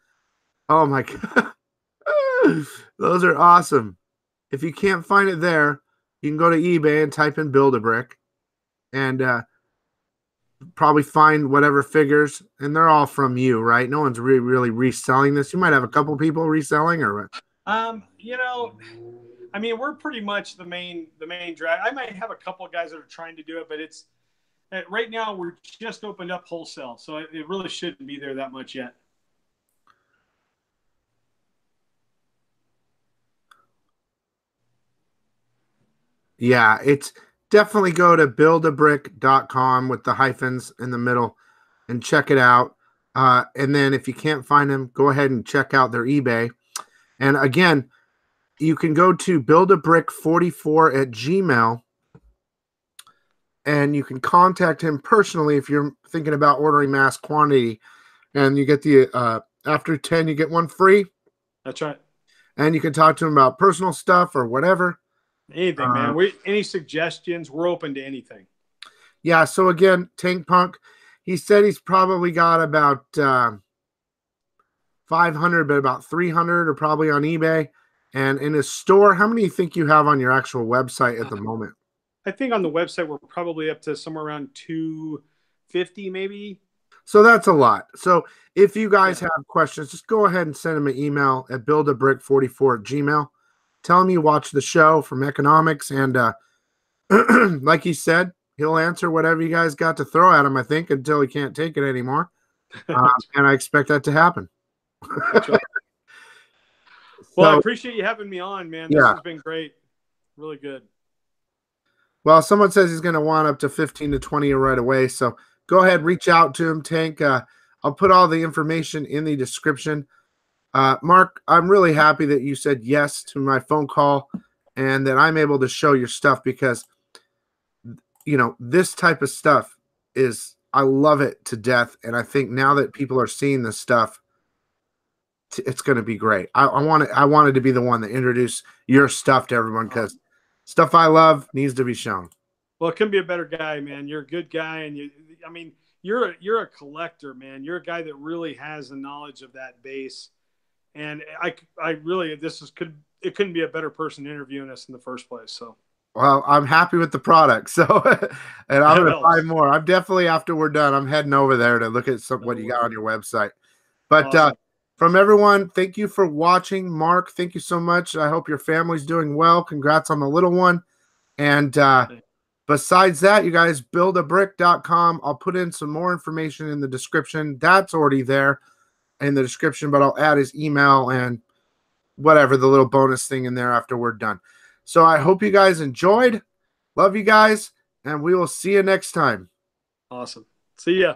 oh my God, those are awesome. If you can't find it there, you can go to eBay and type in Build-A-Brick and probably find whatever figures, and they're all from you, right? No one's really reselling this. You might have a couple people reselling, or what? You know, I mean, we're pretty much the main drag. I might have a couple of guys that are trying to do it, but it's right now we're just opened up wholesale, so it really shouldn't be there that much yet. Yeah, it's definitely go to buildabrick.com with the hyphens in the middle and check it out. And then if you can't find them, go ahead and check out their eBay. And again, you can go to buildabrick44 at Gmail, and you can contact him personally if you're thinking about ordering mass quantity. And you get the after 10, you get one free. That's right. And you can talk to him about personal stuff or whatever. Anything, man. Any suggestions? We're open to anything. Yeah. So again, Tank Punk, he said he's probably got about 500, but about 300 are probably on eBay. And in his store, how many do you think you have on your actual website at the moment? I think on the website we're probably up to somewhere around 250, maybe. So that's a lot. So if you guys have questions, just go ahead and send him an email at buildabrick44 at Gmail. Tell him you watch the show from Economics, and like he said, he'll answer whatever you guys got to throw at him, I think, until he can't take it anymore. And I expect that to happen. Right. Well, I appreciate you having me on, man. This has been great. Really good. Well, someone says he's going to want up to 15 to 20 right away. So go ahead, reach out to him, Tank. I'll put all the information in the description. Mark, I'm really happy that you said yes to my phone call and that I'm able to show your stuff, because, you know, this type of stuff is, I love it to death. And I think now that people are seeing this stuff, it's going to be great. I wanted to be the one to introduce your stuff to everyone, because stuff I love needs to be shown. Well, it couldn't be a better guy, man. You're a good guy, and you're a collector, man. You're a guy that really has the knowledge of that base. And I really, it couldn't be a better person interviewing us in the first place. So, well, I'm happy with the product. So, and I'm going to buy more. I'm definitely, after we're done, I'm heading over there to look at what you got on your website. But awesome. From everyone, thank you for watching. Mark, thank you so much. I hope your family's doing well. Congrats on the little one. And besides that, you guys, buildabrick.com. I'll put in some more information in the description. That's already there in the description, but I'll add his email and whatever, the little bonus thing in there after we're done. So I hope you guys enjoyed. Love you guys, and we will see you next time. Awesome. See ya.